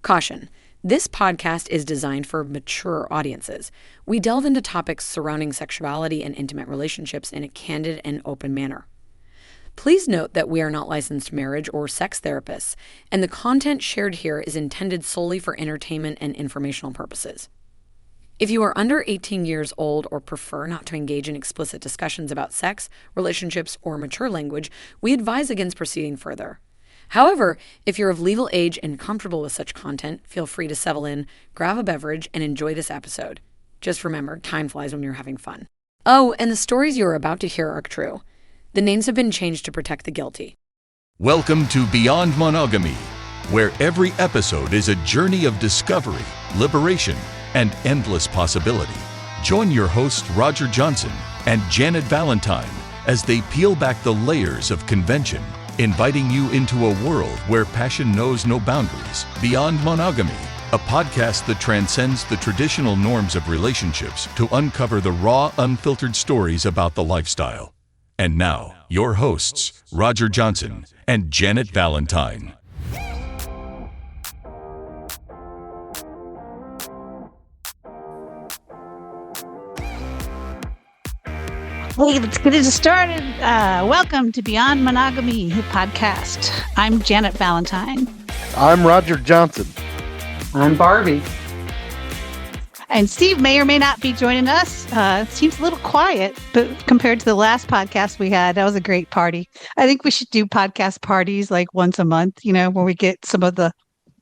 Caution. This podcast is designed for mature audiences. We delve into topics surrounding sexuality and intimate relationships in a candid and open manner. Please note that we are not licensed marriage or sex therapists, and the content shared here is intended solely for entertainment and informational purposes. If you are under 18 years old or prefer not to engage in explicit discussions about sex, relationships, or mature language, we advise against proceeding further. However, if you're of legal age and comfortable with such content, feel free to settle in, grab a beverage, and enjoy this episode. Just remember, time flies when you're having fun. Oh, and the stories you are about to hear are true. The names have been changed to protect the guilty. Welcome to Beyond Monogamy, where every episode is a journey of discovery, liberation, and endless possibility. Join your hosts Roger Johnson and Janet Valentine as they peel back the layers of convention, inviting you into a world where passion knows no boundaries. Beyond Monogamy, a podcast that transcends the traditional norms of relationships to uncover the raw, unfiltered stories about the lifestyle. And now, your hosts, Roger Johnson and Janet Valentine. Hey, let's get it started. Welcome to Beyond Monogamy podcast. I'm Janet Valentine. I'm Roger Johnson. I'm Barbie. And Steve may or may not be joining us. It seems a little quiet, but compared to the last podcast we had, that was a great party. I think we should do podcast parties like once a month, where we get some of the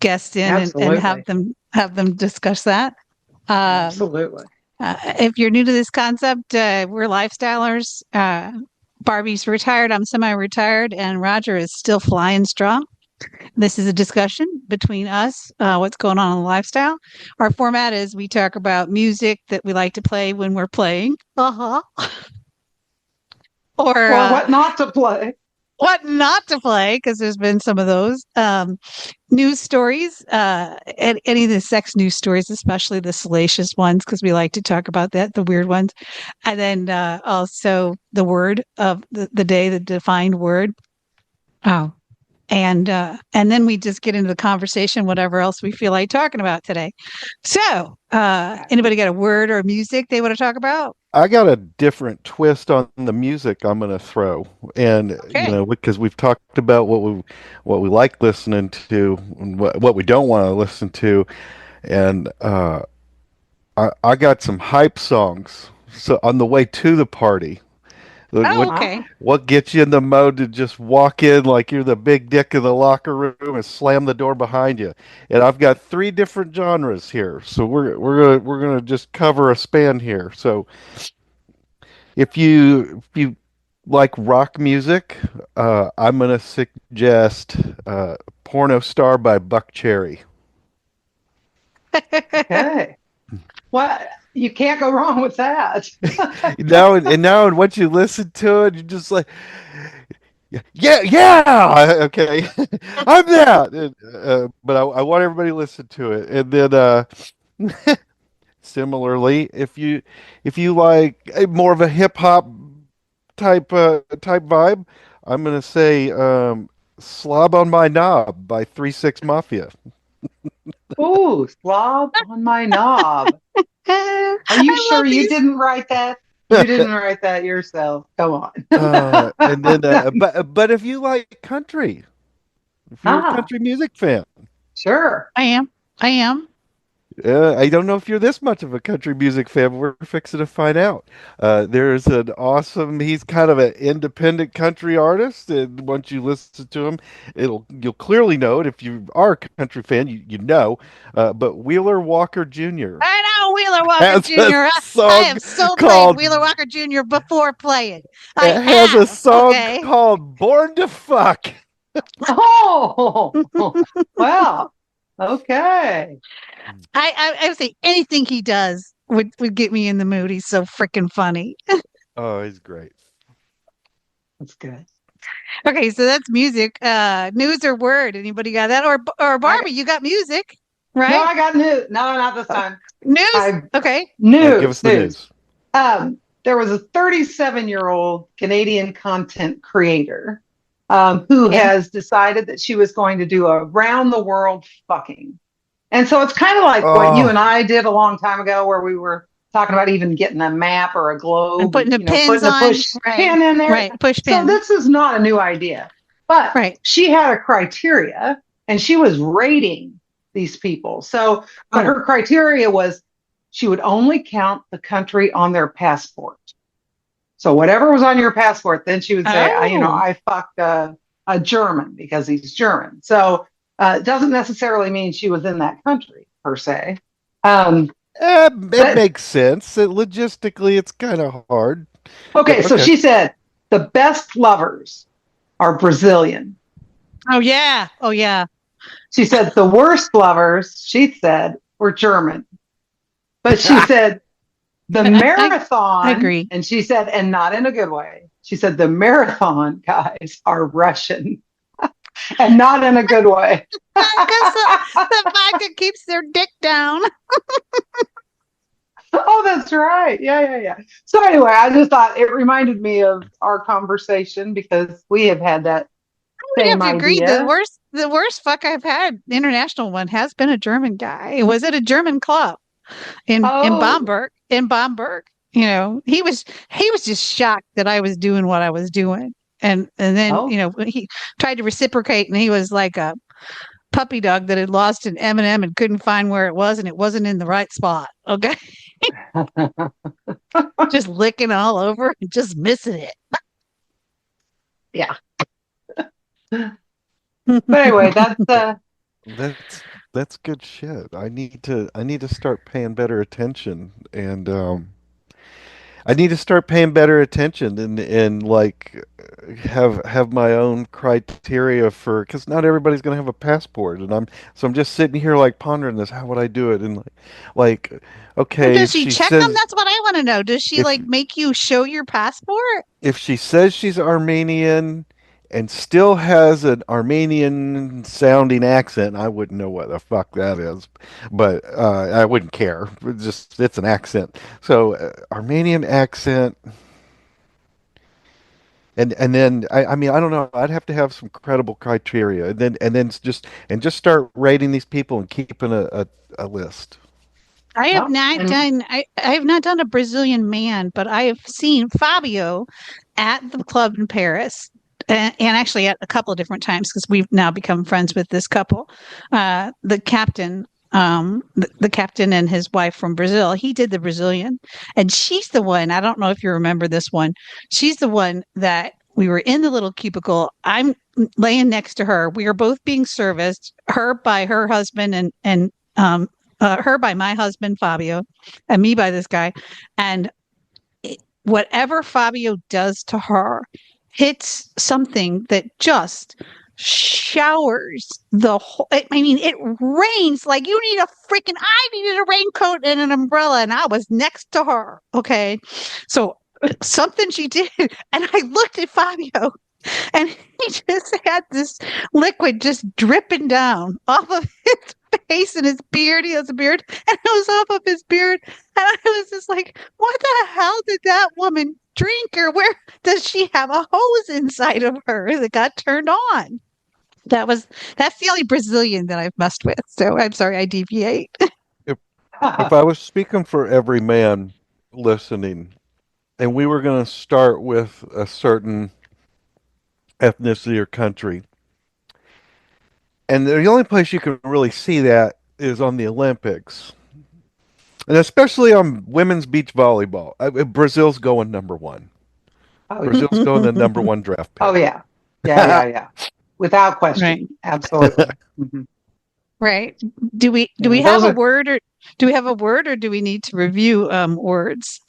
guests in and have them discuss that. Absolutely. If you're new to this concept, we're lifestylers. Barbie's retired, I'm semi-retired, and Roger is still flying strong. This is a discussion between us, what's going on in the lifestyle. Our format is we talk about music that we like to play when we're playing. Or what not to play. What not to play, because there's been some of those. News stories, and any of the sex news stories, especially the salacious ones, because we like to talk about that, the weird ones. And then also the word of the day, the defined word. Oh. And then we just get into the conversation, whatever else we feel like talking about today. So, anybody got a word or music they want to talk about? I got a different twist on the music I'm going to throw, and because we've talked about what we like listening to and what we don't want to listen to, and I got some hype songs. So on the way to the party. What gets you in the mode to just walk in like you're the big dick in the locker room and slam the door behind you? And I've got 3 different genres here, so we're gonna just cover a span here. So if you like rock music, I'm gonna suggest "Porno Star" by Buck Cherry. Okay. What? You can't go wrong with that. Now and once you listen to it, you're just like, yeah, okay, I'm that. But I want everybody to listen to it. And then similarly, if you like more of a hip hop type vibe, I'm gonna say "Slob on My Knob" by 3-6 Mafia. Ooh, slob on my knob. Are you sure you didn't write that? You didn't write that yourself. Come on. And then, but if you like country, if you're a country music fan, sure, I am. I don't know if you're this much of a country music fan, but we're fixing to find out. There's an awesome, he's kind of an independent country artist, and once you listen to him, you'll clearly know it. If you are a country fan, you know. But Wheeler Walker Jr. I know Wheeler Walker Jr. I have so played Wheeler Walker Jr. before playing. It has a song called "Born to Fuck." Oh, wow. Okay. I would say anything he does would get me in the mood. He's so freaking funny. Oh, he's great. That's good. Okay, so that's music. News or word? Anybody got that? Or Barbie, you got music, right? No, I got news. No, not this time. News? Okay. News. Give us the news. There was a 37-year-old Canadian content creator who has decided that she was going to do a round the world fucking. And so it's kind of like what you and I did a long time ago, where we were talking about even getting a map or a globe And putting the pins putting a on. push pin in there. Right. Push So pin. this is not a new idea, but she had a criteria and she was rating these people. So, but her criteria was she would only count the country on their passport. So whatever was on your passport, then she would say, I fucked a German because he's German. So it doesn't necessarily mean she was in that country per se. It makes sense. Logistically, it's kind of hard. Okay, so she said the best lovers are Brazilian. Oh, yeah. Oh, yeah. She said the worst lovers, she said, were German. But she said the marathon, I agree. And she said, and not in a good way, she said the marathon guys are Russian. And not in a good way. Because the vodka keeps their dick down. Oh, that's right. Yeah. So anyway, I just thought it reminded me of our conversation because we have had that same idea. Agree. The worst fuck I've had, the international one, has been a German guy. It was at a German club in Bamberg. In Bamberg, he was just shocked that I was doing what I was doing, and then he tried to reciprocate, and he was like a puppy dog that had lost an M&M and couldn't find where it was, and it wasn't in the right spot. Okay. Just licking all over and just missing it. Yeah. But anyway, that's good shit. I need to start paying better attention, and I need to start paying better attention and like have my own criteria for, because not everybody's gonna have a passport, and I'm just sitting here like pondering this. How would I do it? And like okay, does she check them? That's what I want to know. Does she make you show your passport? If she says she's Armenian and still has an Armenian sounding accent, I wouldn't know what the fuck that is, but I wouldn't care. It's an accent. So Armenian accent, and then I mean I don't know. I'd have to have some credible criteria, and then just start rating these people and keeping a list. I have not done. I have not done a Brazilian man, but I have seen Fabio at the club in Paris, and actually at a couple of different times because we've now become friends with this couple. The captain, the captain and his wife from Brazil. He did the Brazilian, and she's the one. I don't know if you remember this one. She's the one that we were in the little cubicle. I'm laying next to her. We are both being serviced. Her by her husband, and her by my husband Fabio, and me by this guy. And whatever Fabio does to her hits something that just showers the whole. I mean, it rains like you need a freaking. I needed a raincoat and an umbrella, and I was next to her. Okay, so something she did, and I looked at Fabio, and he just had this liquid just dripping down off of his face and his beard. He has a beard, and it was off of his beard, and I was just like, "What the hell did that woman drink, or where does she have a hose inside of her that got turned on?" That's the only Brazilian that I've messed with. So I'm sorry, I deviate. If I was speaking for every man listening, and we were going to start with a certain ethnicity or country, and the only place you can really see that is on the Olympics, and especially on women's beach volleyball. Brazil's going number one. Brazil's going the number one draft pick. Oh yeah, without question, right. Absolutely. Mm-hmm. Right? Do we have a word, or do we need to review words?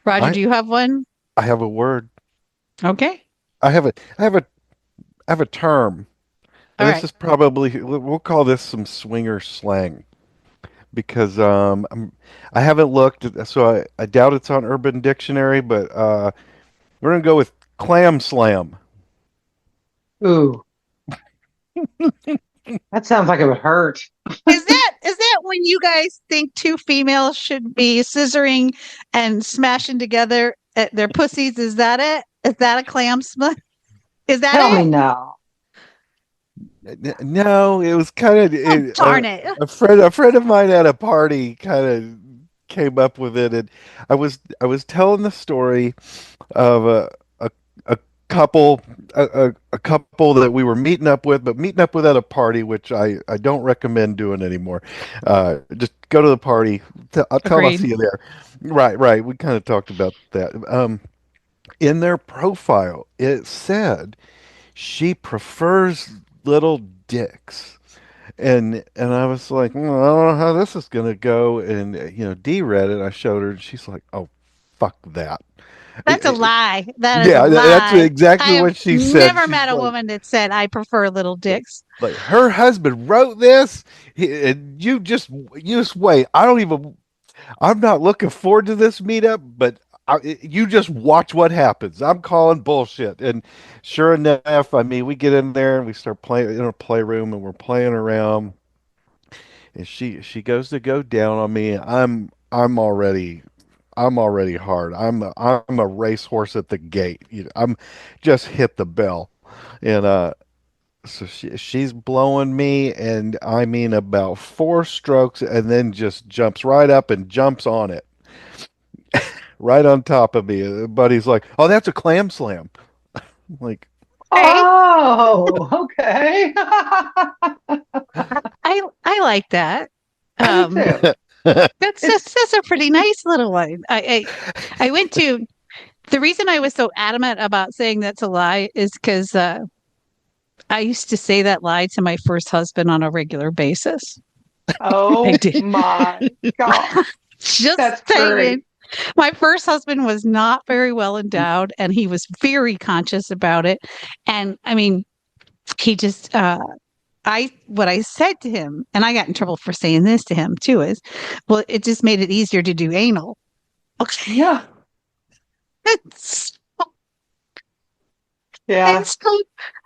Roger, do you have one? I have a word. Okay. I have a term. And this is probably, we'll call this some swinger slang, because I haven't looked, so I doubt it's on Urban Dictionary, but we're going to go with clam slam. Ooh. That sounds like it would hurt. Is that when you guys think two females should be scissoring and smashing together at their pussies? Is that it? Is that a clam slam? Is that Tell me no. No, it was kind of Darn it. a friend of mine at a party kind of came up with it, and I was telling the story of a, a couple a couple that we were meeting up with, but meeting up with at a party, which I don't recommend doing anymore. Just go to the party. I'll tell them I'll Agreed. see you there. Right, right. We kind of talked about that. In their profile, it said she prefers little dicks. And I was like, I don't know how this is gonna go. And Dee read it. I showed her, and she's like, "Oh, fuck that." That's a lie. That is a Yeah, that's lie. I exactly have what she said. never She's met a woman that said I prefer little dicks. like her husband wrote this. And you just wait. I'm not looking forward to this meetup, but you just watch what happens. I'm calling bullshit. And sure enough, I mean, we get in there and we start playing in a playroom and we're playing around. And she goes to go down on me. I'm already hard. I'm a racehorse at the gate. I'm just hit the bell. And so she's blowing me, and I mean about four strokes, and then just jumps right up and jumps on it, right on top of me. Buddy's like, "Oh, that's a clam slam." I'm like, Hey, Oh, okay. I like that. I do Um, too. that's It's that's a pretty nice little one. I went to the reason I was so adamant about saying that's a lie is because I used to say that lie to my first husband on a regular basis. I oh did. my God. Just That's saying. great. My first husband was not very well endowed and he was very conscious about it. And I mean, he just what I said to him, and I got in trouble for saying this to him too, is well, it just made it easier to do anal. Okay. Yeah. It's, Yeah. it's so,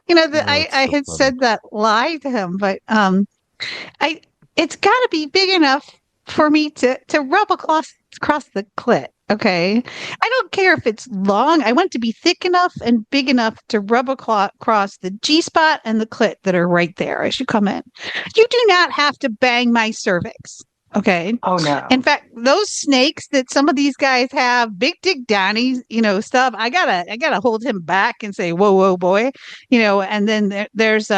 that oh, I it's so had funny. said that lie to him, but I it's got to be big enough for me to rub across the clit. Okay, I don't care if it's long. I want it to be thick enough and big enough to rub across the G spot and the clit that are right there as you come in. You do not have to bang my cervix. Okay. Oh In no. fact, those snakes that some of these guys have, big dick Donnie, stuff. I gotta hold him back and say, "Whoa, whoa, boy," And then there's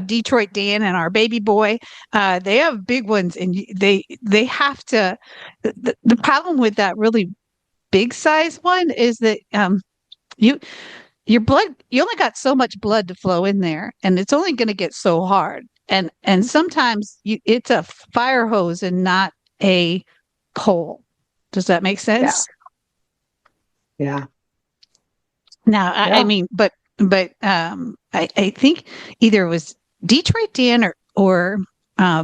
Detroit Dan and our baby boy. They have big ones, and they have to. The problem with that really big size one is that you your blood you only got so much blood to flow in there, and it's only going to get so hard. And sometimes it's a fire hose and not a pole. Does that make Yeah. sense? Yeah. Now, I Yeah. mean, I think either it was Detroit Dan or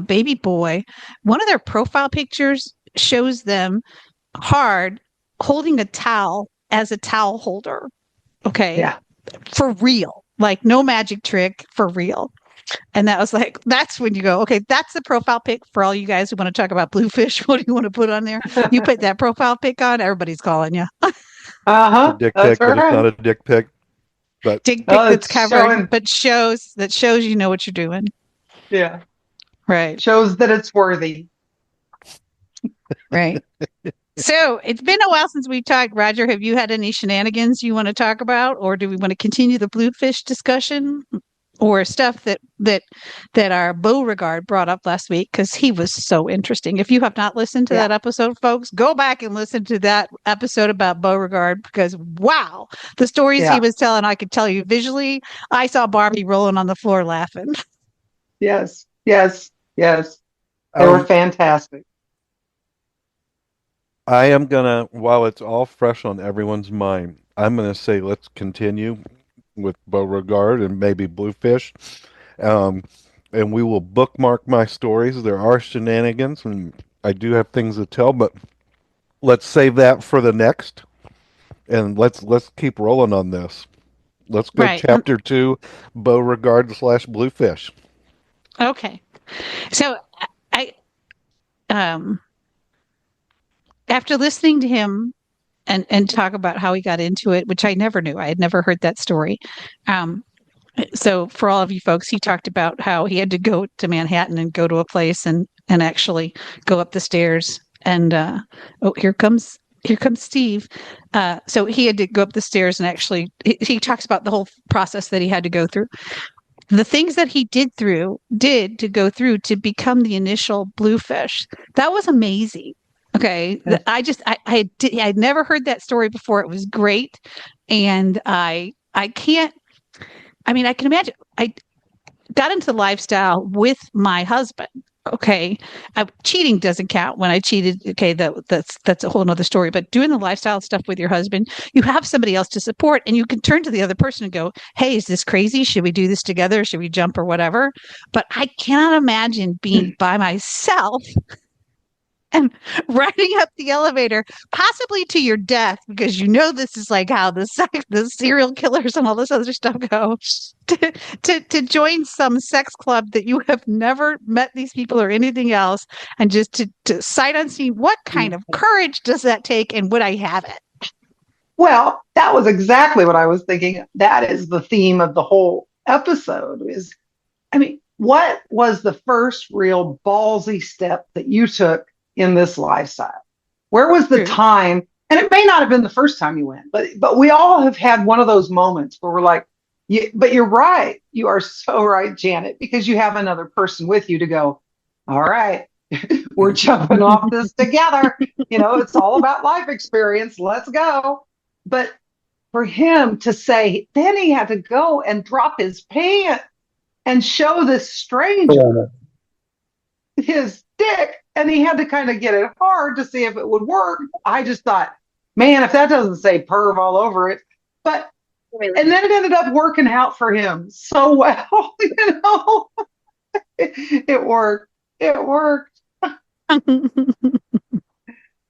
Baby Boy. One of their profile pictures shows them hard holding a towel as a towel holder. Okay, Yeah. for real, like no magic trick, for real. And that was like, that's when you go, okay, that's the profile pic for all you guys who want to talk about bluefish. What do you want to put on there? You put that profile pic on, everybody's calling you. It's a Uh-huh. dick That's pic, but it's not right. a dick pic. But Dick pic Oh, that's it's covered, showing. but shows you know what you're doing. Yeah. Right. Shows that it's worthy. Right. So it's been a while since we talked. Roger, have you had any shenanigans you want to talk about, or do we want to continue the bluefish discussion, or stuff that our Beauregard brought up last week because he was so interesting. If you have not listened to Yeah. that episode, folks, go back and listen to that episode about Beauregard because wow, the stories he Yeah. was telling, I could tell you visually. I saw Barbie rolling on the floor laughing. Yes. Yes. Yes. They were um, fantastic. I am gonna, while it's all fresh on everyone's mind, I'm gonna say let's continue with Beauregard and maybe Bluefish. Um, and we will bookmark my stories. There are shenanigans, and I do have things to tell, but let's save that for the next. And let's keep rolling on this. Let's go Right. chapter two, Beauregard slash Bluefish. Okay. So I um after listening to him and talk about how he got into it, which I never knew. I had never heard that story. Um So for all of you folks, he talked about how he had to go to Manhattan and go to a place and actually go up the stairs. And oh, here comes Steve. So he had to go up the stairs and actually he talks about the whole process that he had to go through. The things that he did to go through to become the initial Bluefish. That was amazing. Okay, yeah. I'd never heard that story before. It was great, and I can't. I mean, I can imagine. I got into the lifestyle with my husband. Okay, cheating doesn't count when I cheated. Okay, that's a whole nother story. But doing the lifestyle stuff with your husband, you have somebody else to support, and you can turn to the other person and go, "Hey, is this crazy? Should we do this together? Should we jump or whatever?" But I cannot imagine being by myself and riding up the elevator, possibly to your death, because this is like how the serial killers and all this other stuff go, to join some sex club that you have never met these people or anything else, and just to sight unseen. What kind of courage does that take, and would I have it? Well, that was exactly what I was thinking. That is the theme of the whole episode is, I mean, what was the first real ballsy step that you took in this lifestyle? Where was the time? And it may not have been the first time you went, but we all have had one of those moments where we're like, but you're right. You are so right, Janet, because you have another person with you to go, all right, we're jumping off this together. It's all about life experience. Let's go. But for him to say, then he had to go and drop his pants and show this stranger his dick, and he had to kind of get it hard to see if it would work. I just thought, man, if that doesn't say perv all over it. But and then it ended up working out for him so well. It worked. And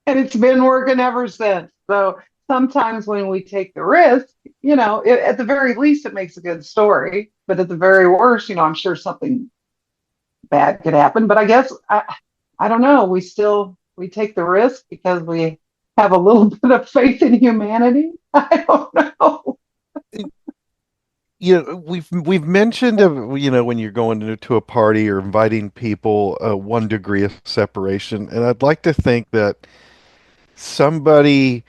it's been working ever since. So sometimes when we take the risk, at the very least it makes a good story, but at the very worst, I'm sure something bad could happen. But I guess I don't know. We take the risk because we have a little bit of faith in humanity. I don't know. We've mentioned when you're going to a party or inviting people, 1 degree of separation, and I'd like to think that somebody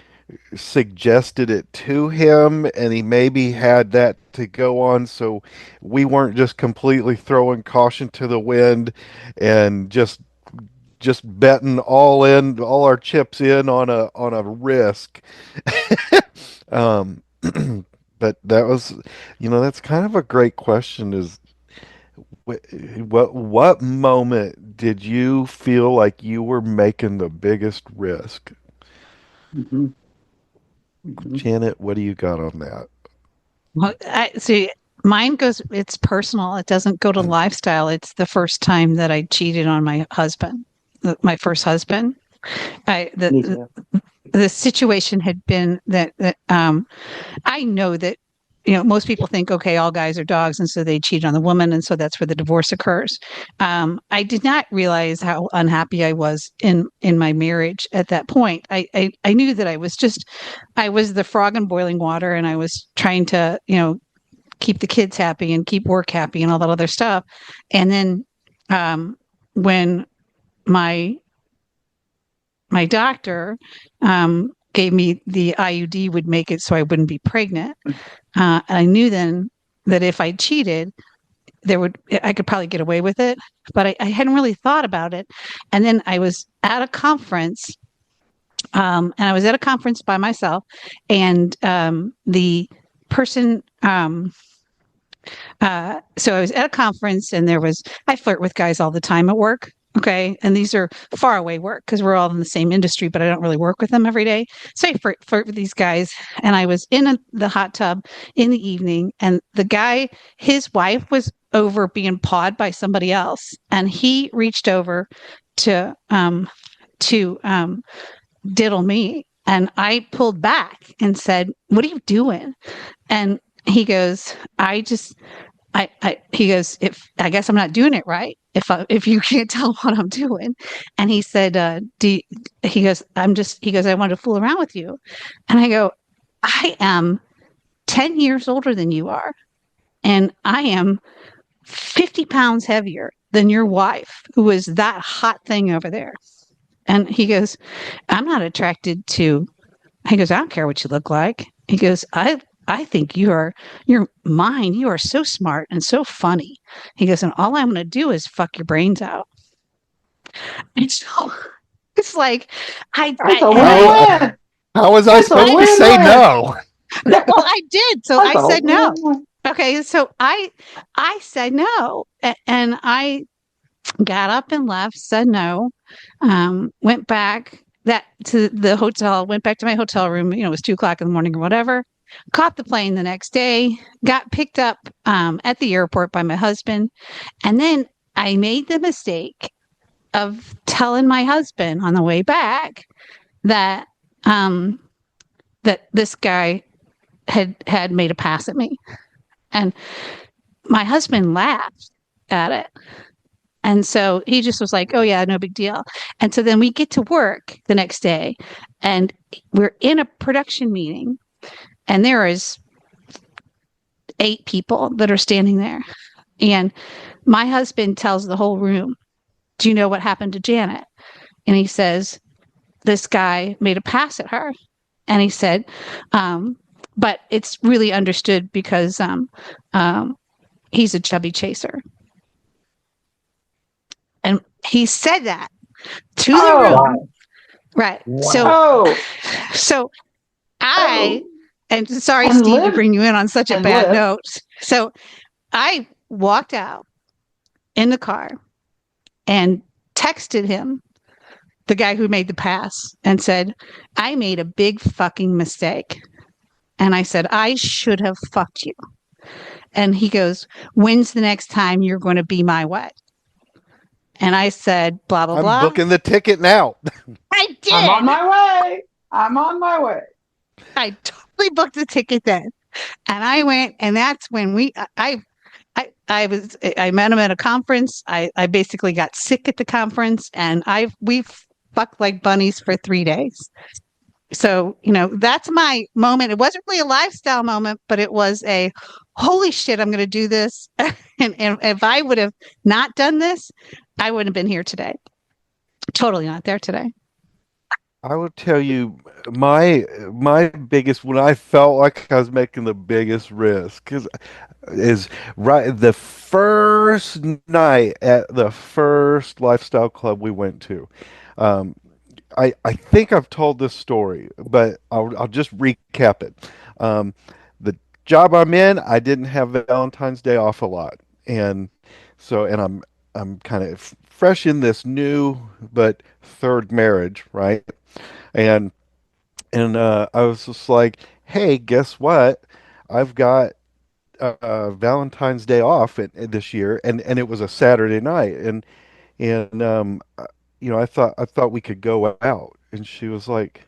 suggested it to him and he maybe had that to go on, so we weren't just completely throwing caution to the wind and just betting all our chips in on a risk. But that was, that's kind of a great question, is what moment did you feel like you were making the biggest risk? Mm-hmm. Mm-hmm. Janet, what do you got on that? Well, I see. Mine it's personal. It doesn't go to lifestyle. It's the first time that I cheated on my husband, my first husband. The situation had been that I know that, most people think, okay, all guys are dogs, and so they cheat on the woman, and so that's where the divorce occurs. I did not realize how unhappy I was in my marriage at that point. I knew that I was the frog in boiling water, and I was trying to, keep the kids happy and keep work happy and all that other stuff. And then when my doctor gave me the IUD would make it so I wouldn't be pregnant. And I knew then that if I cheated, I could probably get away with it, but I hadn't really thought about it. And then I was at a conference, and I was at a conference by myself, and the person, so I was at a conference, and I flirt with guys all the time at work. Okay. And these are far away work because we're all in the same industry, but I don't really work with them every day. So I flirt with these guys. And I was in the hot tub in the evening, and the guy, his wife was over being pawed by somebody else. And he reached over to diddle me. And I pulled back and said, "What are you doing?" And he goes, he goes, I guess I'm not doing it right if you can't tell what I'm doing. And he said, he goes, I wanted to fool around with you. And I go, I am 10 years older than you are. and I am 50 pounds heavier than your wife, who is that hot thing over there. And he goes, I'm not attracted to, he goes, I don't care what you look like. He goes, I think you're mine. You are so smart and so funny. He goes, and all I'm going to do is fuck your brains out. And so it's like, That's a win-win. How was I supposed to say no? Well, I did. So I said no. Okay, so I said no, and I got up and left, said no, went back to the hotel, went back to my hotel room. It was 2 o'clock in the morning or whatever. Caught the plane the next day, got picked up at the airport by my husband, and then I made the mistake of telling my husband on the way back that that this guy had made a pass at me, and my husband laughed at it. And so he just was like, oh, yeah, no big deal. And so then we get to work the next day, and we're in a production meeting, and there is 8 people that are standing there. And my husband tells the whole room, do you know what happened to Janet? And he says, this guy made a pass at her. And he said, but it's really understood because he's a chubby chaser. And he said that to the room. Wow. Right. Wow. So and sorry, Steve, to bring you in on such a bad note. So I walked out in the car and texted him, the guy who made the pass, and said, I made a big fucking mistake. And I said, I should have fucked you. And he goes, when's the next time you're going to be my wife? And I said, blah, blah, blah. I'm booking the ticket now. I did. I'm on my way. I totally booked the ticket then. And I went, and that's when I met him at a conference. I basically got sick at the conference, and we fucked like bunnies for 3 days. So, that's my moment. It wasn't really a lifestyle moment, but it was a holy shit, I'm going to do this. and if I would have not done this, I wouldn't have been here today. Totally not there today. I will tell you my biggest, when I felt like I was making the biggest risk, is right the first night at the first lifestyle club we went to. I think I've told this story, but I'll just recap it. The job I'm in, I didn't have Valentine's Day off a lot, and I'm kind of fresh in this new but third marriage, right? And I was just like, hey, guess what? I've got Valentine's Day off this year, and it was a Saturday night, and I thought we could go out, and she was like,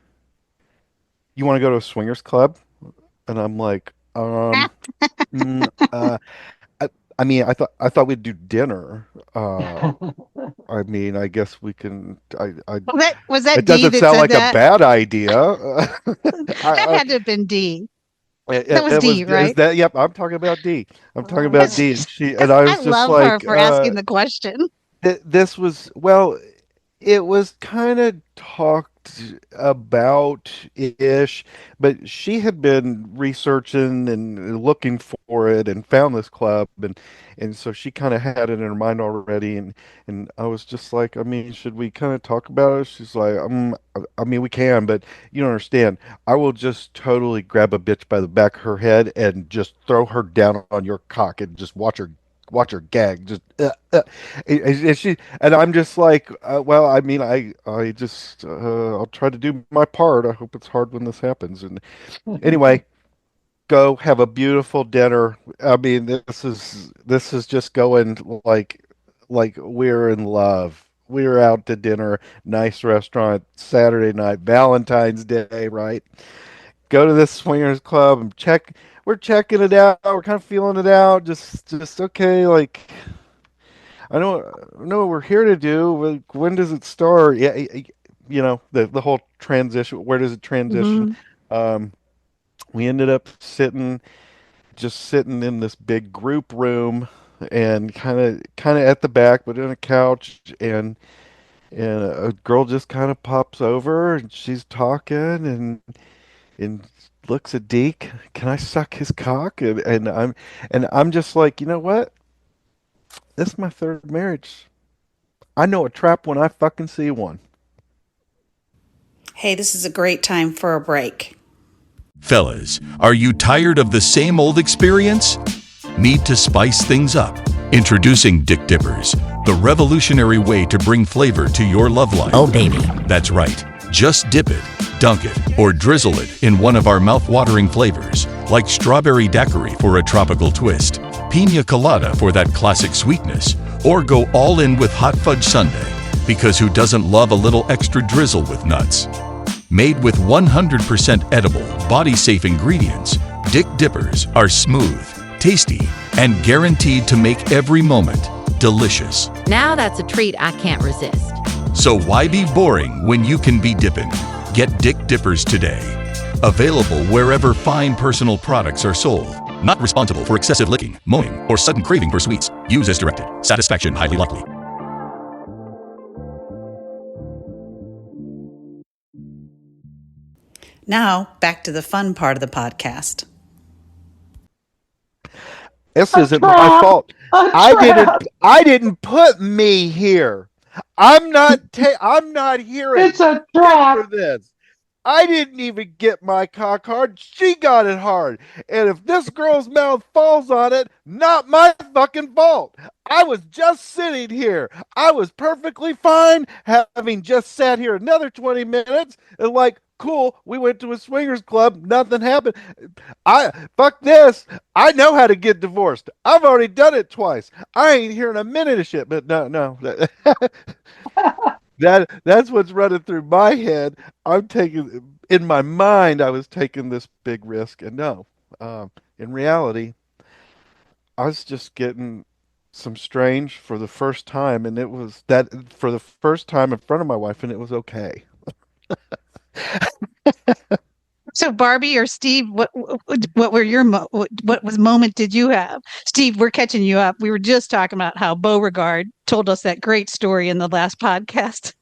you want to go to a swingers club? And I'm like, I mean, I thought we'd do dinner. I mean, I guess we can. Was that it D doesn't that sound said like that? a bad idea. That had to have been D. That was It D, right? Yep, I'm talking about D. I'm talking about D. And I was I just love her like, for asking the question. this was, well, it was kind of talked about ish, but she had been researching and looking for it and found this club, and so she kind of had it in her mind already, and I was just like, I mean, should we kind of talk about it? She's like, I mean, we can, but you don't understand. I will just totally grab a bitch by the back of her head and just throw her down on your cock and just watch her gag, just and I'm just like, well, I mean, I just I'll try to do my part. I hope it's hard when this happens. And anyway, go have a beautiful dinner. I mean, this is just going like we're in love. We're out to dinner, nice restaurant, Saturday night, Valentine's Day, right? Go to this swingers club and we're checking it out. We're kind of feeling it out. Just okay. Like, I know what we're here to do. Like, when does it start? Yeah, the whole transition. Where does it transition? Mm-hmm. We ended up sitting just sitting in this big group room and kind of at the back, but in a couch, and a girl just kind of pops over and she's talking and looks at Deke. Can I suck his cock? And I'm just like, you know what? This is my third marriage. I know a trap when I fucking see one. Hey, this is a great time for a break. Fellas, are you tired of the same old experience? Need to spice things up? Introducing Dick Dippers, the revolutionary way to bring flavor to your love life. Oh, baby. That's right. Just dip it, dunk it, or drizzle it in one of our mouth-watering flavors, like strawberry daiquiri for a tropical twist, pina colada for that classic sweetness, or go all in with hot fudge sundae, because who doesn't love a little extra drizzle with nuts? Made with 100% edible, body-safe ingredients, Dick Dippers are smooth, tasty, and guaranteed to make every moment delicious. Now that's a treat I can't resist. So why be boring when you can be dippin'? Get Dick Dippers today. Available wherever fine personal products are sold. Not responsible for excessive licking, moaning, or sudden craving for sweets. Use as directed. Satisfaction highly likely. Now, back to the fun part of the podcast. This isn't my fault. I didn't put me here. I'm not here It's a trap. for this. I didn't even get my cock hard. She got it hard. And if this girl's mouth falls on it, not my fucking fault. I was just sitting here. I was perfectly fine, having just sat here another 20 minutes and like, cool, we went to a swingers club, nothing happened. Fuck this. I know how to get divorced. I've already done it twice. I ain't hearing a minute of shit, but no. That's what's running through my head. I'm taking in my mind. I was taking this big risk, and no, in reality, I was just getting some strange for the first time, and it was that for the first time in front of my wife, and it was okay. So Barbie or Steve, what were your what was moment did you have? Steve, we're catching you up. We were just talking about how Beauregard told us that great story in the last podcast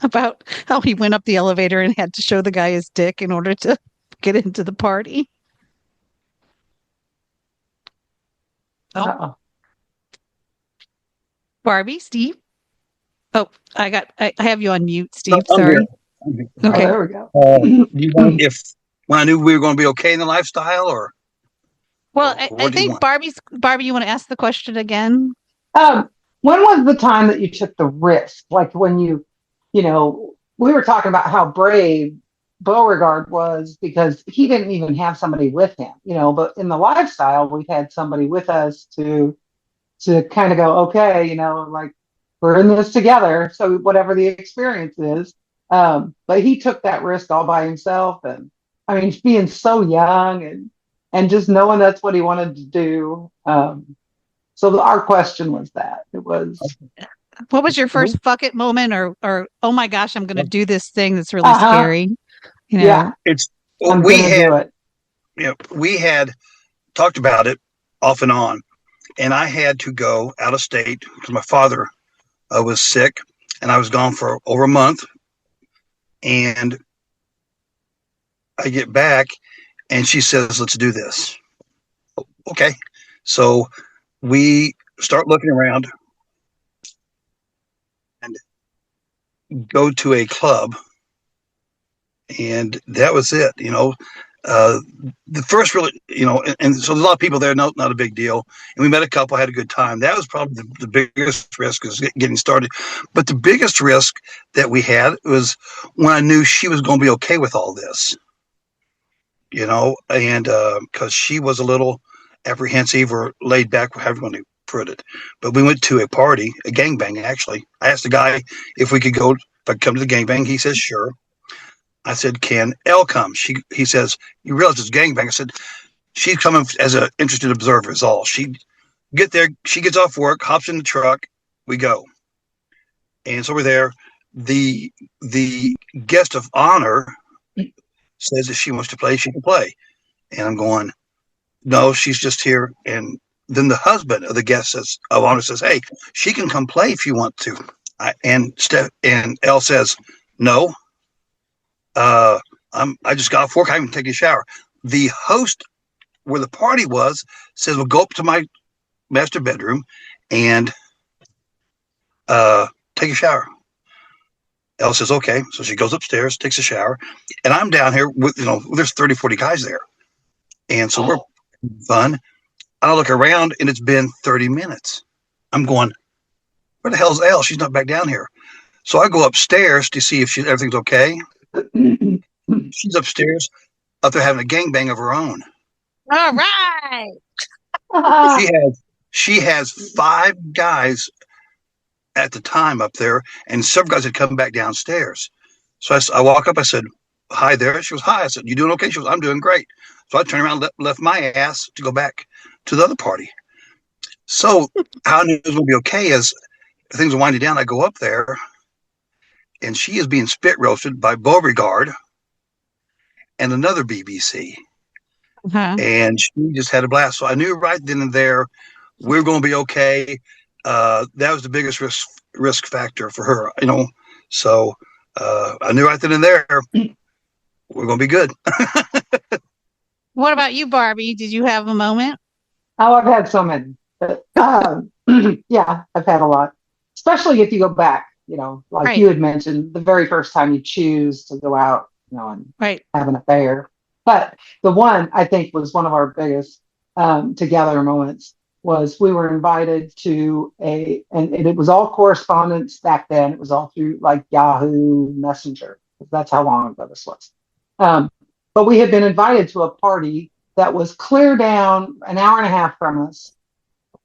about how he went up the elevator and had to show the guy his dick in order to get into the party. Oh. Barbie, Steve. Oh, I have you on mute, Steve. Sorry. Okay. There we go. If when I knew we were going to be okay in the lifestyle, or well, I think Barbie, you want to ask the question again? When was the time that you took the risk? Like when we were talking about how brave Beauregard was because he didn't even have somebody with him, but in the lifestyle, we've had somebody with us to kind of go, okay, like we're in this together. So whatever the experience is, but he took that risk all by himself. And I mean, being so young and just knowing that's what he wanted to do. So our question was that it was. What was your first fuck it moment or oh my gosh, I'm going to do this thing that's really scary? Yeah, we had talked about it off and on, and I had to go out of state because my father was sick, and I was gone for over a month. And I get back, and she says, "Let's do this." Okay, so we start looking around and go to a club, and that was it. The first really, and so there's a lot of people there, not a big deal. And we met a couple, had a good time. That was probably the biggest risk, is getting started. But the biggest risk that we had was when I knew she was going to be okay with all this, and because she was a little apprehensive or laid back, however you want to put it. But we went to a party, a gangbang, actually. I asked the guy if I could come to the gangbang. He says, sure. I said, can Elle come? He says, you realize it's gangbang? I said, she's coming as an interested observer is all. She gets off work, hops in the truck, we go. And so we're there. The guest of honor says if she wants to play, she can play. And I'm going, no, she's just here. And then the husband of the guest says, owner says, hey, she can come play if you want to. And Elle says, no, I just got off work. I haven't taken a shower. The host where the party was says, well, go up to my master bedroom and take a shower. Elle says, okay. So she goes upstairs, takes a shower. And I'm down here with, there's 30, 40 guys there. And so we're fun. I look around and it's been 30 minutes. I'm going, where the hell's Elle? She's not back down here. So I go upstairs to see if everything's okay. She's upstairs up there having a gangbang of her own. All right. She has 5 guys at the time up there, and several guys had come back downstairs. So I walk up. I said, hi there. She was, hi. I said, you doing okay? She was, I'm doing great. So I turned around and left my ass to go back to the other party. So how I knew it was going to be okay is things are winding down. I go up there, and she is being spit roasted by Beauregard and another BBC. And she just had a blast. So I knew right then and there we were going to be okay. That was the biggest risk factor for her, So I knew right then and there we're going to be good. What about you, Barbie? Did you have a moment? Oh, I've had so many. But, yeah, I've had a lot. Especially if you go back, like you had mentioned, the very first time you choose to go out, and have an affair. But the one I think was one of our biggest together moments was we were invited to and it was all correspondence back then. It was all through like Yahoo Messenger. That's how long ago this was. But we had been invited to a party that was clear down an hour and a half from us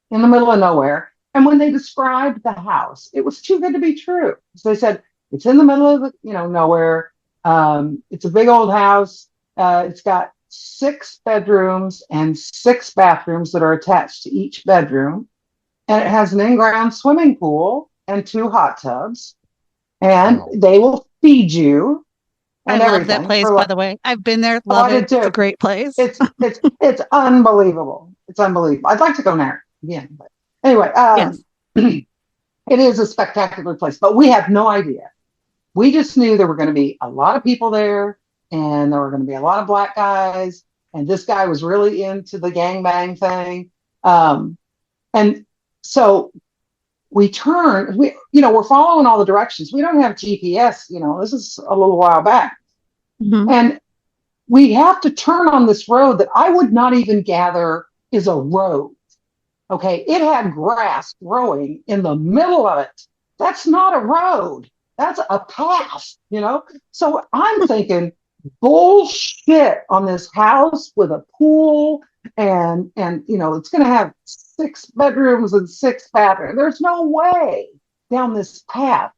in the middle of nowhere. And when they described the house, it was too good to be true. So they said, it's in the middle of nowhere. It's a big old house. It's got 6 bedrooms and 6 bathrooms that are attached to each bedroom. And it has an in-ground swimming pool and 2 hot tubs. And they will feed you. And I love that place, by the way. I've been there. Love it. It's a great place. It's unbelievable. It's unbelievable. I'd like to go there again. But anyway, yes. It is a spectacular place, but we have no idea. We just knew there were going to be a lot of people there, and there were going to be a lot of black guys, and this guy was really into the gangbang thing. And so we turned, we're following all the directions. We don't have GPS, this is a little while back. Mm-hmm. And we have to turn on this road that I would not even gather is a road. Okay. It had grass growing in the middle of it. That's not a road. That's a path, So I'm thinking bullshit on this house with a pool and it's going to have 6 bedrooms and 6 bathrooms. There's no way down this path.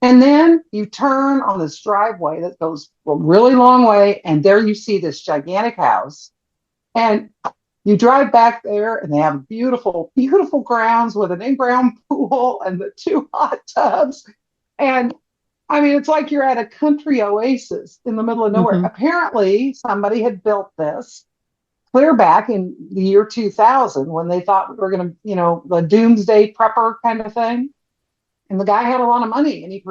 And then you turn on this driveway that goes a really long way, and there you see this gigantic house. And you drive back there, and they have beautiful, beautiful grounds with an in-ground pool and the 2 hot tubs. And I mean, it's like you're at a country oasis in the middle of nowhere. Mm-hmm. Apparently, somebody had built this clear back in the year 2000 when they thought we were going to, the doomsday prepper kind of thing. And the guy had a lot of money, and he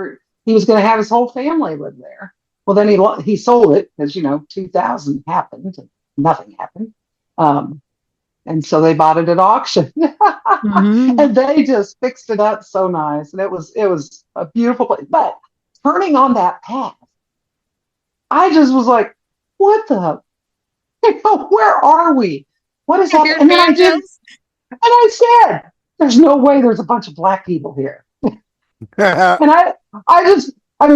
was going to have his whole family live there. Well, then he sold it because 2000 happened, and nothing happened, and so they bought it at auction, mm-hmm. And they just fixed it up so nice, and it was a beautiful place. But turning on that path, I just was like, "What the? Where are we? What is happening?" And then I said, "There's no way there's a bunch of black people here." And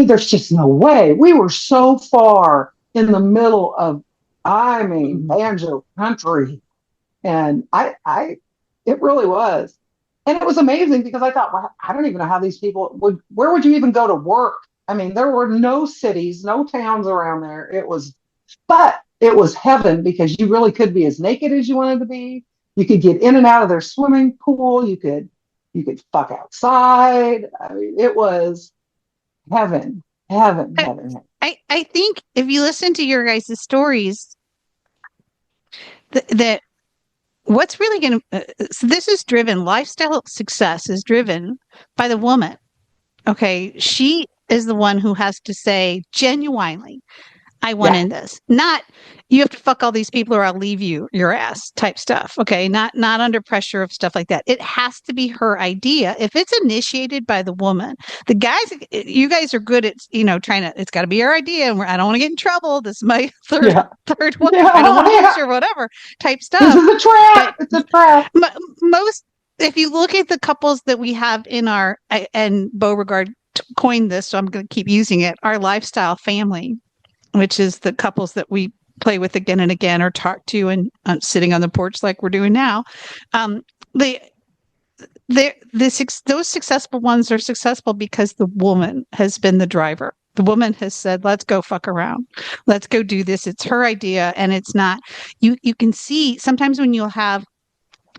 there's just no way. We were so far in the middle of, banjo country. And it really was. And it was amazing because I thought, well, I don't even know how these people where would you even go to work? I mean, there were no cities, no towns around there. But it was heaven because you really could be as naked as you wanted to be. You could get in and out of their swimming pool. You could fuck outside. I mean, it was heaven. I think if you listen to your guys' stories, that what's really going to, so this is driven, lifestyle success is driven by the woman. Okay. She is the one who has to say genuinely, I want in this. Not you have to fuck all these people or I'll leave you your ass type stuff. Okay. Not under pressure of stuff like that. It has to be her idea. If it's initiated by the woman, the guys, you guys are good at, trying to, it's got to be our idea. And I don't want to get in trouble. This is my third one. I don't want to lose or whatever type stuff. This is a trap. It's a trap. Most, if you look at the couples that we have in our, and Beauregard coined this, so I'm going to keep using it, our lifestyle family, which is the couples that we play with again and again or talk to and sitting on the porch like we're doing now. Those successful ones are successful because the woman has been the driver. The woman has said, let's go fuck around. Let's go do this. It's her idea. And it's not, you can see sometimes when you'll have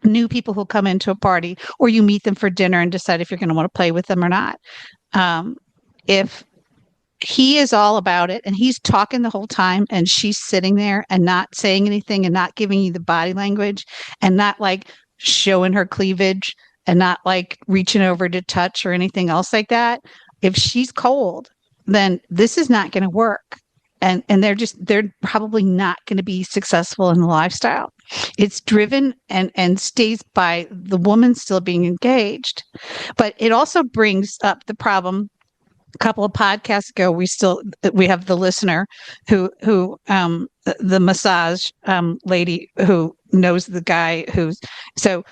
new people who come into a party or you meet them for dinner and decide if you're going to want to play with them or not. If he is all about it and he's talking the whole time and she's sitting there and not saying anything and not giving you the body language and not like showing her cleavage and not like reaching over to touch or anything else like that. If she's cold, then this is not going to work. And they're probably not going to be successful in the lifestyle. It's driven and stays by the woman still being engaged. But it also brings up the problem. A couple of podcasts ago, we have the listener who the massage lady who knows the guy so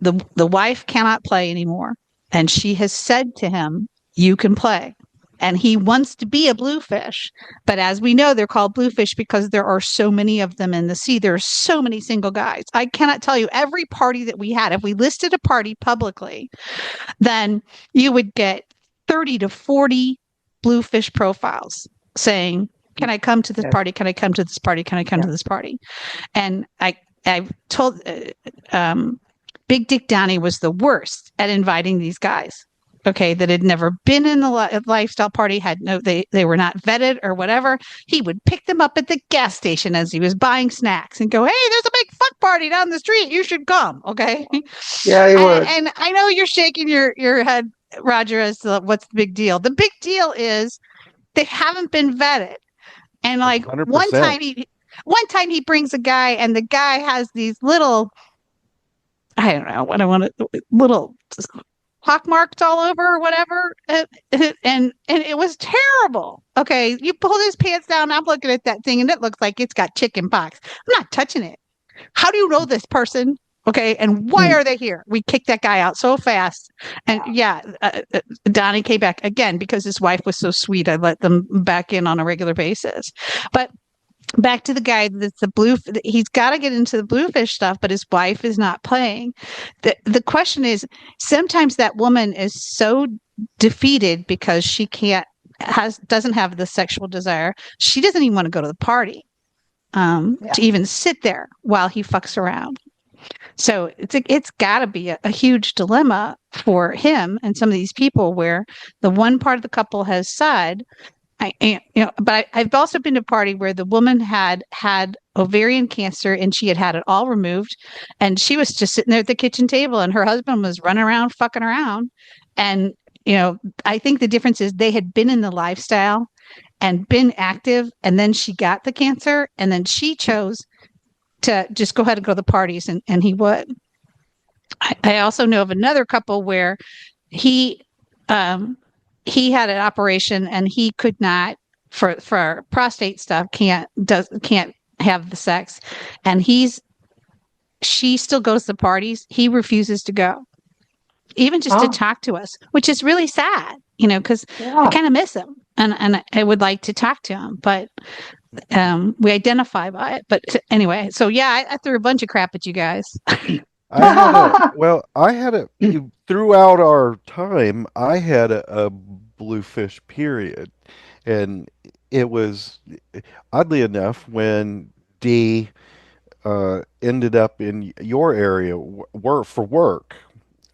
the wife cannot play anymore, and she has said to him, "You can play." And he wants to be a bluefish. But as we know, they're called bluefish because there are so many of them in the sea. There are so many single guys. I cannot tell you every party that we had. If we listed a party publicly, then you would get 30 to 40 bluefish profiles saying, can I come to this party? Can I come to this party? Can I come to this party? And I've told Big Dick Donnie was the worst at inviting these guys. Okay, that had never been in the lifestyle party, they were not vetted or whatever. He would pick them up at the gas station as he was buying snacks and go, "Hey, there's a big fuck party down the street. You should come." Okay. Yeah, he would. And I know you're shaking your head, Roger, as to what's the big deal. The big deal is they haven't been vetted. And like 100%. one time he brings a guy and the guy has these little, I don't know what I want to, little pock marks all over or whatever. And it was terrible. Okay. You pull his pants down. I'm looking at that thing and it looks like it's got chicken pox. I'm not touching it. How do you know this person? Okay. And why are they here? We kicked that guy out so fast. And Donnie came back again because his wife was so sweet. I let them back in on a regular basis. But back to the guy that's he's got to get into the bluefish stuff, but his wife is not playing. The question is, sometimes that woman is so defeated because she doesn't have the sexual desire. She doesn't even want to go to the party to even sit there while he fucks around. So it's got to be a huge dilemma for him and some of these people where the one part of the couple has said, but I've also been to a party where the woman had ovarian cancer and she had it all removed, and she was just sitting there at the kitchen table, and her husband was running around, fucking around, and I think the difference is they had been in the lifestyle and been active, and then she got the cancer, and then she chose to just go ahead and go to the parties, and he would. I also know of another couple where he had an operation and he could not for prostate stuff can't have the sex, and she still goes to the parties. He refuses to go, even just to talk to us, which is really sad, because I kind of miss him and I would like to talk to him, but we identify by it. But anyway, so I threw a bunch of crap at you guys. Throughout our time, I had a bluefish period, and it was oddly enough when Dee ended up in your area for work.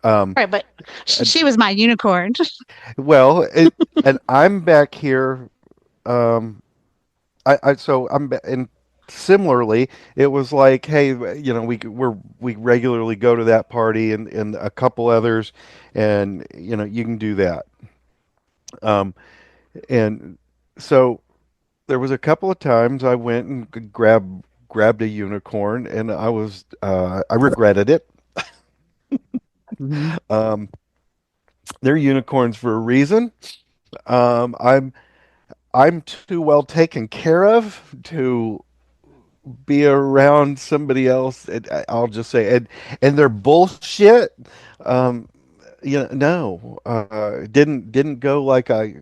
Right, but she was my unicorn. Well, and I'm back here. So I'm in similarly, it was like, hey, we regularly go to that party and a couple others, and you can do that. Um, and so there was a couple of times I went and grabbed a unicorn, and I regretted it. Mhm. They're unicorns for a reason. I'm too well taken care of to be around somebody else. I'll just say, and they're bullshit. Um, no, didn't go like I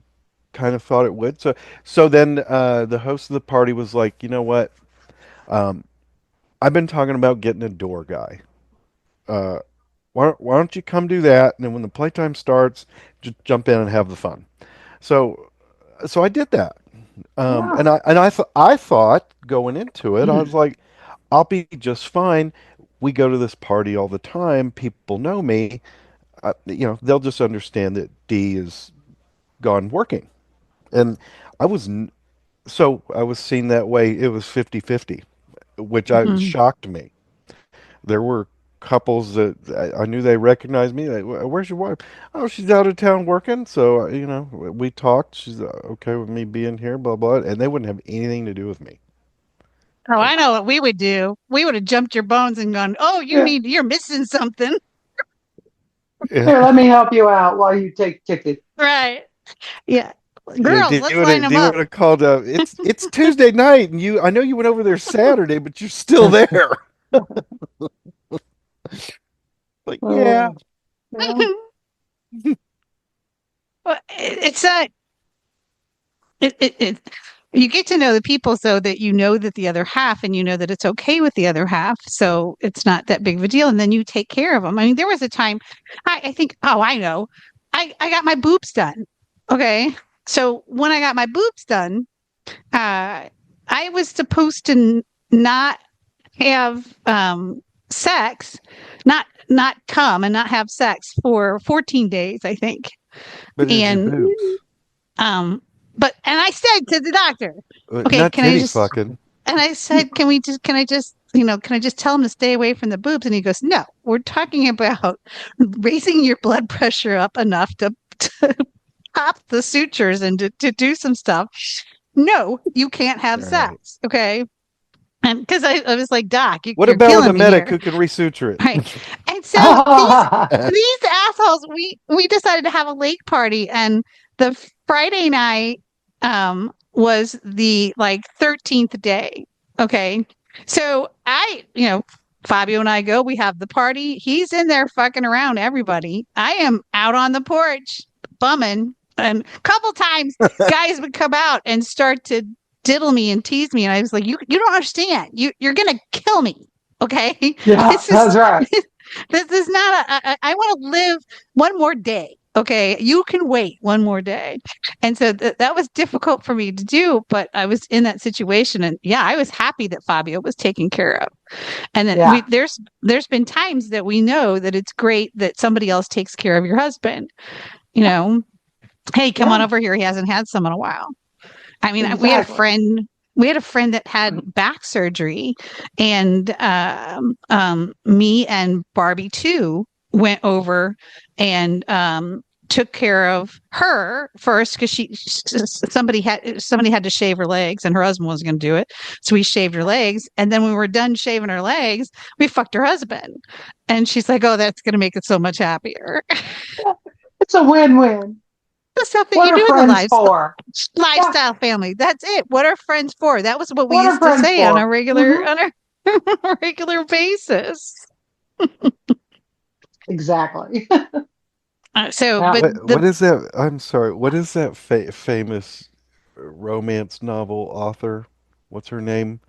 kind of thought it would. So then the host of the party was like, you know what? Um, I've been talking about getting a door guy. Uh, why don't you come do that? And then when the playtime starts, just jump in and have the fun. So I did that. Yeah. And I thought going into it, I was like, I'll be just fine. We go to this party all the time. People know me. They'll just understand that D is gone working. And I was I was seen that way. It was 50-50, which I Mhm. shocked me. There were couples that I knew they recognized me. Like, where's your wife? Oh, she's out of town working. So, we talked. She's okay with me being here, blah, blah. And they wouldn't have anything to do with me. Oh, I know what we would do. We would have jumped your bones and gone, "Oh, Yeah. you're missing something." Yeah. Here, let me help you out while you take tickets. Right. Yeah. Yeah, Girls, let's line them D would up. have called it's Tuesday night and I know you went over there Saturday, but you're still there. Like, yeah. Oh, yeah. Well, it's a it you get to know the people so that you know that the other half and you know that it's okay with the other half. So it's not that big of a deal. And then you take care of them. I mean, there was a time I think, oh, I know. I got my boobs done. Okay. So when I got my boobs done, I was supposed to not have sex, not come and not have sex for 14 days, I think. But it's your And boobs. um, and I said to the doctor, okay, Not can I titty just, fucking. and I said, can I just tell him to stay away from the boobs? And he goes, no, we're talking about raising your blood pressure up enough to pop the sutures and to do some stuff. No, you can't have All right. sex. Okay. And because I was like, Doc, What you're about with a killing me medic here. who can resuture Right. it? And so these assholes, we decided to have a lake party, and the Friday night was the like 13th day. Okay. So Fabio and I go, we have the party. He's in there fucking around everybody. I am out on the porch bumming. And a couple times guys would come out and start to diddle me and tease me. And I was like, you don't understand. You're gonna kill me. Okay. Yeah, This is that's right. this is not I want to live one more day. Okay. You can wait one more day. And so that was difficult for me to do, but I was in that situation. And yeah, I was happy that Fabio was taken care of. And then Yeah. there's been times that we know that it's great that somebody else takes care of your husband. You know, hey, come on Yeah. over here. He hasn't had some in a while. I mean, Exactly. we had a friend that had back surgery, and me and Barbie too went over and took care of her first because somebody had to shave her legs, and her husband wasn't going to do it, so we shaved her legs, and then when we were done shaving her legs, we fucked her husband, and she's like, "Oh, that's going to make it so much happier." It's a win-win. The stuff that What you are do in the friends for? Yeah. lifestyle family. That's it. What are friends for? That was what we What are used to friends say on a for? regular on a regular basis. Exactly. Yeah. But What is that? I'm sorry. What is that famous romance novel author? What's her name?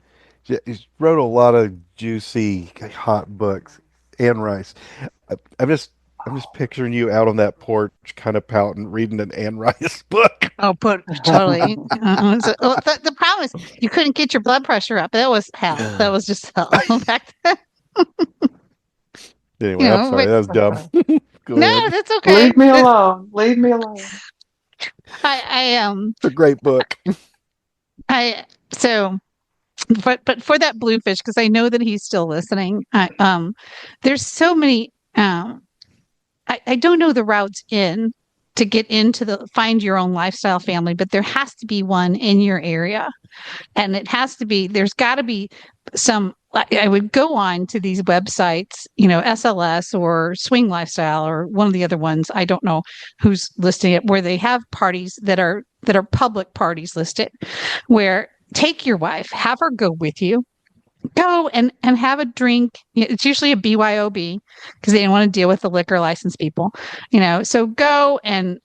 She wrote a lot of juicy, hot books. Anne Rice. I'm just picturing you out on that porch, kind of pouting, reading an Anne Rice book. put totally. The problem is you couldn't get your blood pressure up. That was hell. That was just hell back then. Anyway, I'm sorry. But That was dumb. Go no, ahead. that's okay. Leave me alone. Leave me alone. I It's a great book. I so but for that Bluefish, because I know that he's still listening. There's so many. I don't know the routes in to get into the find your own lifestyle family, but there has to be one in your area, and it has to be. There's got to be some. I would go on to these websites, SLS or Swing Lifestyle or one of the other ones. I don't know who's listing it, where they have parties that are public parties listed, where take your wife, have her go with you, go and have a drink. It's usually a BYOB because they don't want to deal with the liquor license people, so go and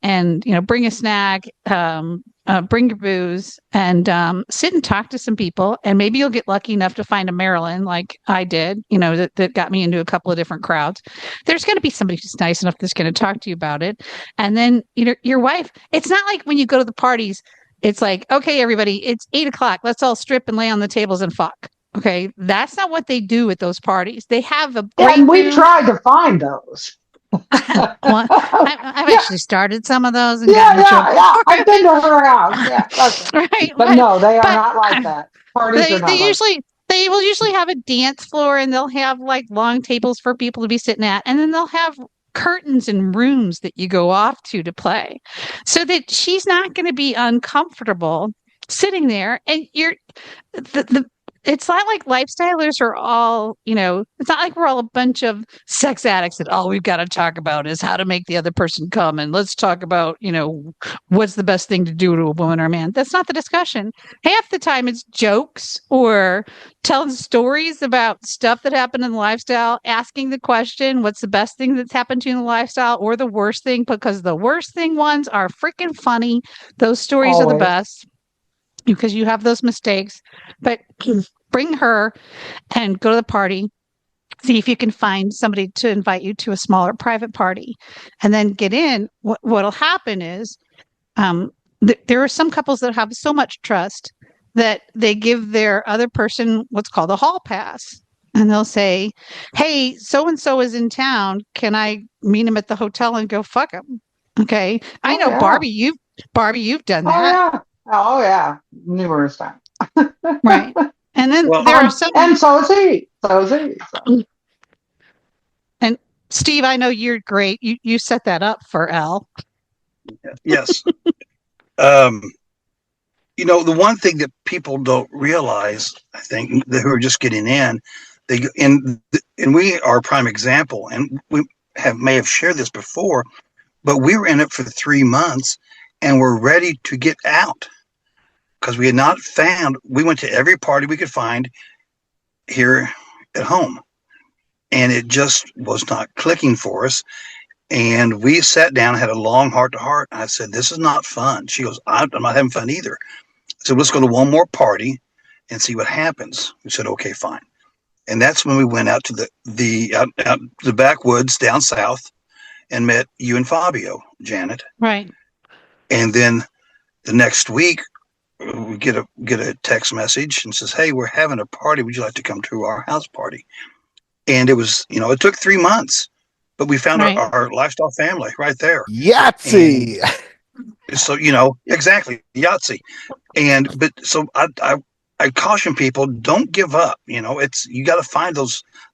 bring a snack, bring your booze, and sit and talk to some people, and maybe you'll get lucky enough to find a Maryland like I did, that got me into a couple of different crowds. There's going to be somebody who's nice enough that's going to talk to you about it. And then your wife, it's not like when you go to the parties, it's like, okay, everybody, it's 8:00, let's all strip and lay on the tables and fuck. Okay, that's not what they do at those parties. They have a great and we've tried to find those. Well, I've actually started some of those. And yeah. I've been to her house. Yeah, right. But no, they are not like that. Parties are not they will usually have a dance floor, and they'll have like long tables for people to be sitting at, and then they'll have curtains and rooms that you go off to play, so that she's not going to be uncomfortable sitting there. And the it's not like lifestylers are all, it's not like we're all a bunch of sex addicts that all we've got to talk about is how to make the other person come. And let's talk about, what's the best thing to do to a woman or a man. That's not the discussion. Half the time it's jokes or telling stories about stuff that happened in the lifestyle, asking the question, what's the best thing that's happened to you in the lifestyle or the worst thing? Because the worst thing ones are freaking funny. Those stories are the best. Because you have those mistakes, but bring her and go to the party. See if you can find somebody to invite you to a smaller private party, and then get in. What'll happen is, there are some couples that have so much trust that they give their other person what's called a hall pass, and they'll say, "Hey, so and so is in town. Can I meet him at the hotel and go fuck him?" Okay, I know, Barbie, you've done that. Oh yeah, numerous times. Right, and then there are some, and so is he. So. And Steve, I know you're great. You set that up for Elle. Yes. The one thing that people don't realize, I think, who are just getting in, and we are a prime example, and we may have shared this before, but we were in it for 3 months, and we're ready to get out. Because we had not found, we went to every party we could find here at home, and it just was not clicking for us. And we sat down and had a long heart-to-heart. I said, "This is not fun." She goes, "I'm not having fun either." I said, "Let's go to one more party and see what happens." We said, "Okay, fine." And that's when we went out to the backwoods down south and met you and Fabio, Janet. Right. And then the next week, we get a text message and says, "Hey, we're having a party. Would you like to come to our house party?" And it was, it took 3 months, but we found our lifestyle family right there. Yahtzee. And so, exactly, Yahtzee. But so I caution people, don't give up. It's, you got to find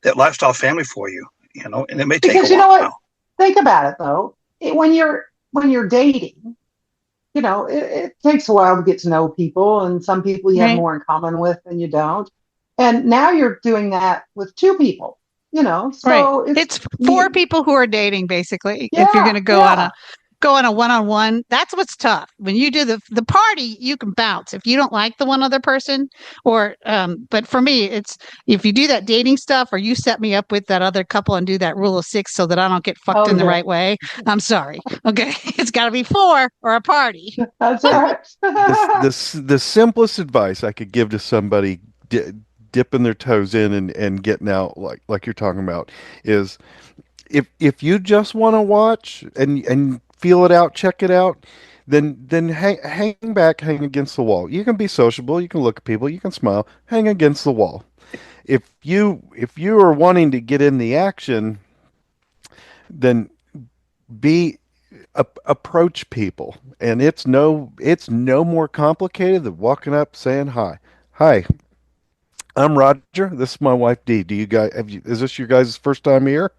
that lifestyle family for you, and it may take a while. Because you know what? Think about it though. When you're dating, it takes a while to get to know people, and some people you have more in common with than you don't. And now you're doing that with 2 people, so it's 4 people who are dating basically. If you're going to go on a one-on-one, that's what's tough. When you do the party, you can bounce if you don't like the one other person, or but for me, it's if you do that dating stuff, or you set me up with that other couple and do that rule of 6 so that I don't get fucked in the right way. I'm sorry. Okay, it's got to be 4 or a party. That's right. The simplest advice I could give to somebody dipping their toes in and getting out, like you're talking about, is if you just want to watch and feel it out, check it out, then hang back, hang against the wall. You can be sociable, you can look at people, you can smile, hang against the wall. If you are wanting to get in the action, then approach people, and it's no more complicated than walking up saying hi. I'm Roger. This is my wife Dee. Do you guys is this your guys' first time here?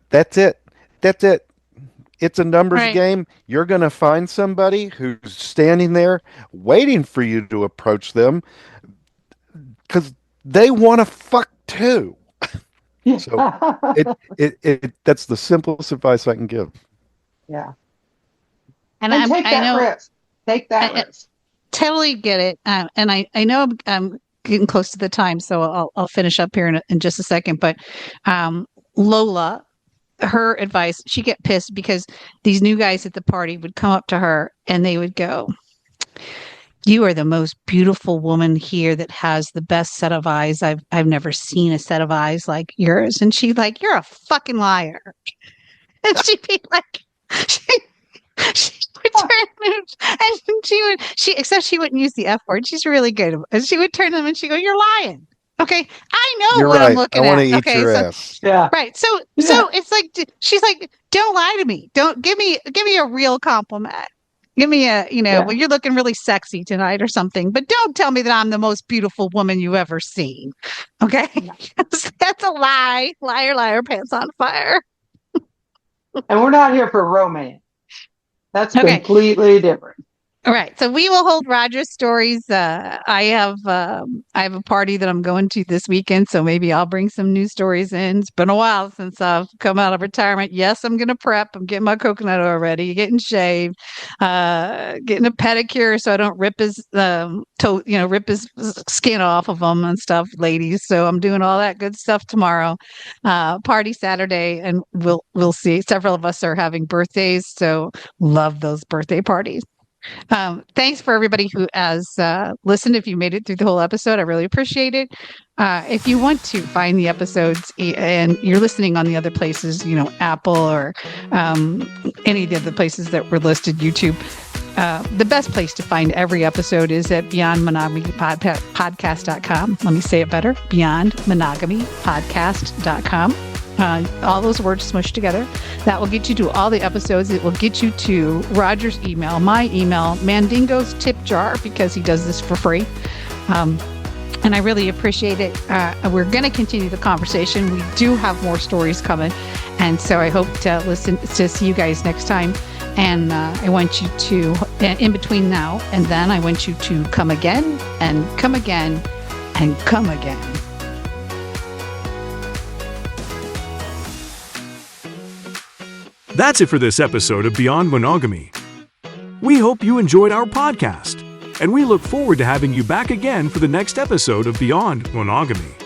That's it. That's it. It's a numbers game. You're going to find somebody who's standing there waiting for you to approach them because they want to fuck too. So it that's the simplest advice I can give. Yeah. And take that risk. Take that risk. Totally get it. And I know I'm getting close to the time, so I'll finish up here in just a second. But Lola, her advice, she'd get pissed because these new guys at the party would come up to her and they would go, "You are the most beautiful woman here that has the best set of eyes. I've never seen a set of eyes like yours." And she'd like, "You're a fucking liar." And she'd be like, she would turn and she wouldn't use the F word. She's really good. And she would turn them and she'd go, "You're lying." Okay, I know You're what right. I'm looking at. I want to eat Okay, your so ass. Yeah. right. So it's like she's like, "Don't lie to me. Don't give me a real compliment. Give me well, you're looking really sexy tonight or something, but don't tell me that I'm the most beautiful woman you've ever seen." Okay, that's a lie. Liar, liar, pants on fire. And we're not here for romance. That's completely different. All right. So we will hold Roger's stories. I have a party that I'm going to this weekend, so maybe I'll bring some new stories in. It's been a while since I've come out of retirement. Yes, I'm going to prep. I'm getting my coconut oil ready, getting shaved, getting a pedicure so I don't rip his rip his skin off of him and stuff, ladies. So I'm doing all that good stuff tomorrow. Party Saturday, and we'll see. Several of us are having birthdays, so love those birthday parties. Thanks for everybody who has listened. If you made it through the whole episode, I really appreciate it. If you want to find the episodes and you're listening on the other places, Apple or any of the other places that were listed, YouTube, the best place to find every episode is at beyondmonogamypodcast.com. Let me say it better, beyondmonogamypodcast.com. All those words smushed together. That will get you to all the episodes. It will get you to Roger's email, my email, Mandingo's tip jar, because he does this for free. And I really appreciate it. We're going to continue the conversation. We do have more stories coming. And so I hope to see you guys next time. And I want you to, in between now and then, I want you to come again and come again and come again. That's it for this episode of Beyond Monogamy. We hope you enjoyed our podcast, and we look forward to having you back again for the next episode of Beyond Monogamy.